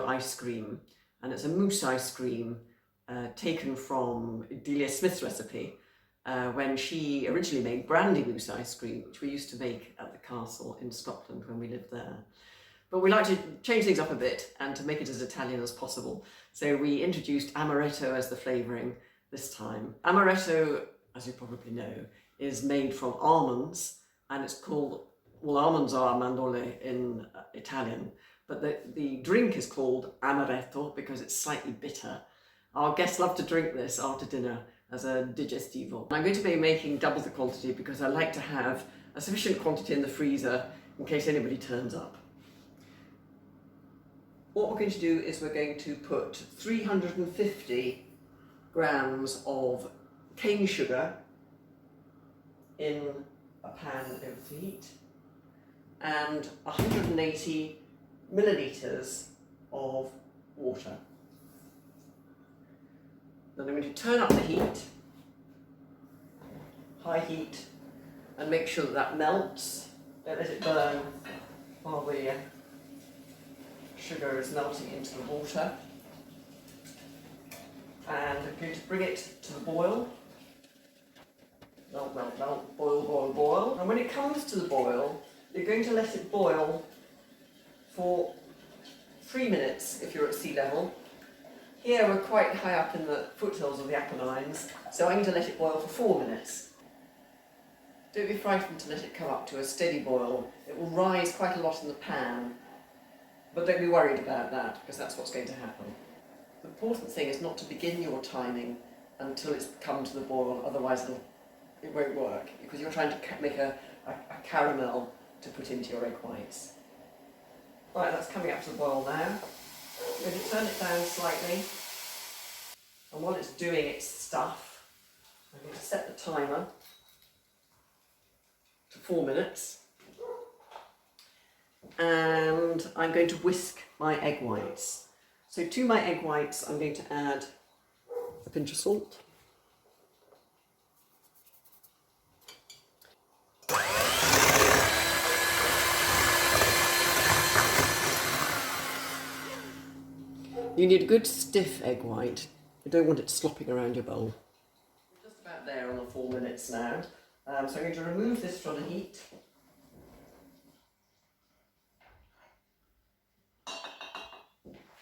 ice cream, and it's a mousse ice cream taken from Delia Smith's recipe when she originally made brandy mousse ice cream, which we used to make at the castle in Scotland when we lived there. But we like to change things up a bit and to make it as Italian as possible. So we introduced amaretto as the flavouring this time. Amaretto, as you probably know, is made from almonds, and it's called, well, almonds are mandorle in Italian, but the drink is called amaretto because it's slightly bitter. Our guests love to drink this after dinner as a digestivo. I'm going to be making double the quantity because I like to have a sufficient quantity in the freezer in case anybody turns up. What we're going to do is we're going to put 350 grams of cane sugar in a pan over the heat and 180 millilitres of water. Then I'm going to turn up the heat, high heat, and make sure that that melts. Don't let it burn while the sugar is melting into the water. And I'm going to bring it to the boil. Melt, melt, melt, boil, boil, boil. And when it comes to the boil, you're going to let it boil for 3 minutes if you're at sea level. Here we're quite high up in the foothills of the Apennines, so I'm going to let it boil for 4 minutes. Don't be frightened to let it come up to a steady boil. It will rise quite a lot in the pan, but don't be worried about that because that's what's going to happen. The important thing is not to begin your timing until it's come to the boil, otherwise it won't work because you're trying to make a caramel to put into your egg whites. Right, that's coming up to the boil now. I'm going to turn it down slightly, and while it's doing its stuff, I'm going to set the timer to 4 minutes, and I'm going to whisk my egg whites. So to my egg whites I'm going to add a pinch of salt, you need a good stiff egg white. You don't want it slopping around your bowl. We're just about there on the 4 minutes now. So I'm going to remove this from the heat.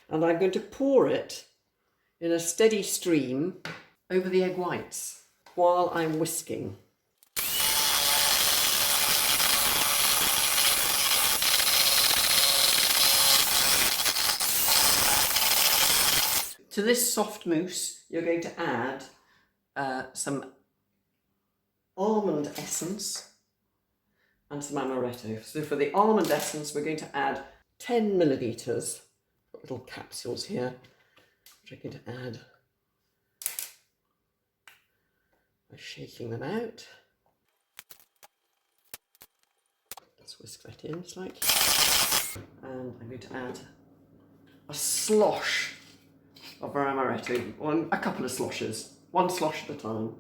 And I'm going to pour it in a steady stream over the egg whites while I'm whisking. To this soft mousse, you're going to add some almond essence and some amaretto. So for the almond essence, we're going to add 10 millilitres. Got little capsules here, which I'm going to add by shaking them out. Let's whisk that in slightly. And I'm going to add a slosh of our amaretto, or a couple of sloshes, one slosh at a time.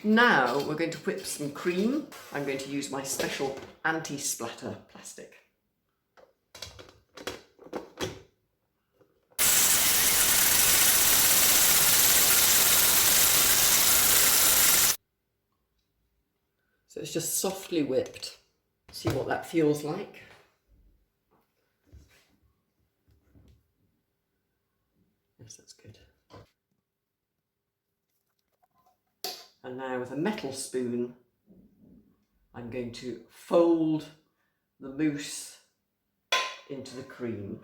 Now we're going to whip some cream. I'm going to use my special anti-splatter plastic. So it's just softly whipped. See what that feels like. Yes, that's good. And now with a metal spoon, I'm going to fold the mousse into the cream.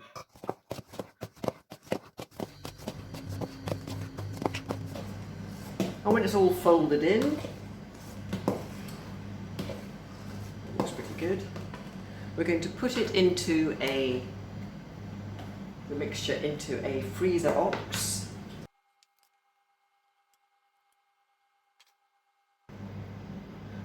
And when it's all folded in, looks pretty good, we're going to put it into the mixture into a freezer box.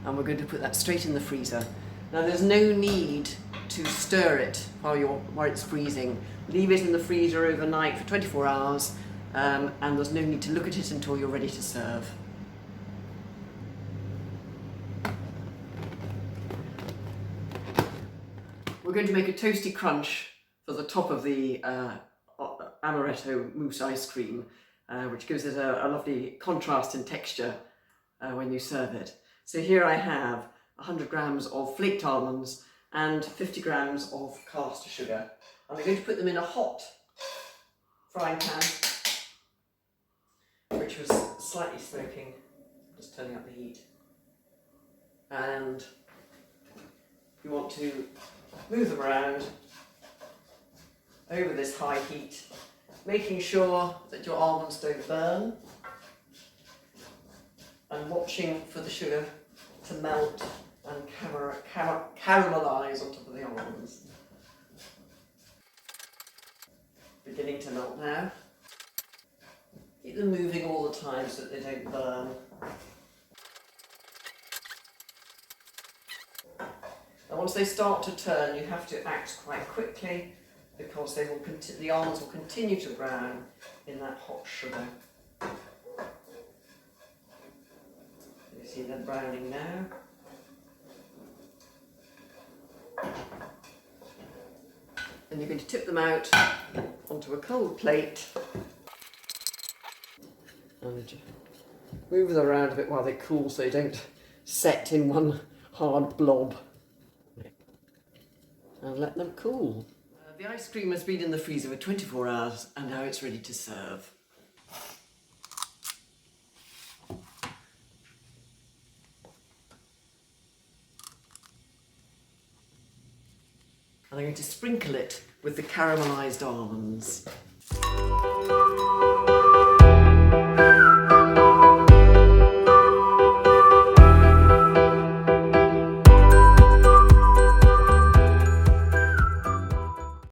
And we're going to put that straight in the freezer. Now there's no need to stir it while it's freezing. Leave it in the freezer overnight for 24 hours and there's no need to look at it until you're ready to serve. We're going to make a toasty crunch for the top of the amaretto mousse ice cream, which gives it a lovely contrast in texture when you serve it. So here I have 100 grams of flaked almonds and 50 grams of caster sugar. And I'm going to put them in a hot frying pan, which was slightly smoking, just turning up the heat. And you want to move them around over this high heat, making sure that your almonds don't burn and watching for the sugar to melt and caramelise on top of the almonds. Beginning to melt now. Keep them moving all the time so that they don't burn. And once they start to turn, you have to act quite quickly because they will the almonds will continue to brown in that hot sugar. You see they're browning now. And you're going to tip them out onto a cold plate and move them around a bit while they cool so they don't set in one hard blob. And let them cool. The ice cream has been in the freezer for 24 hours and now it's ready to serve. And I'm going to sprinkle it with the caramelised almonds.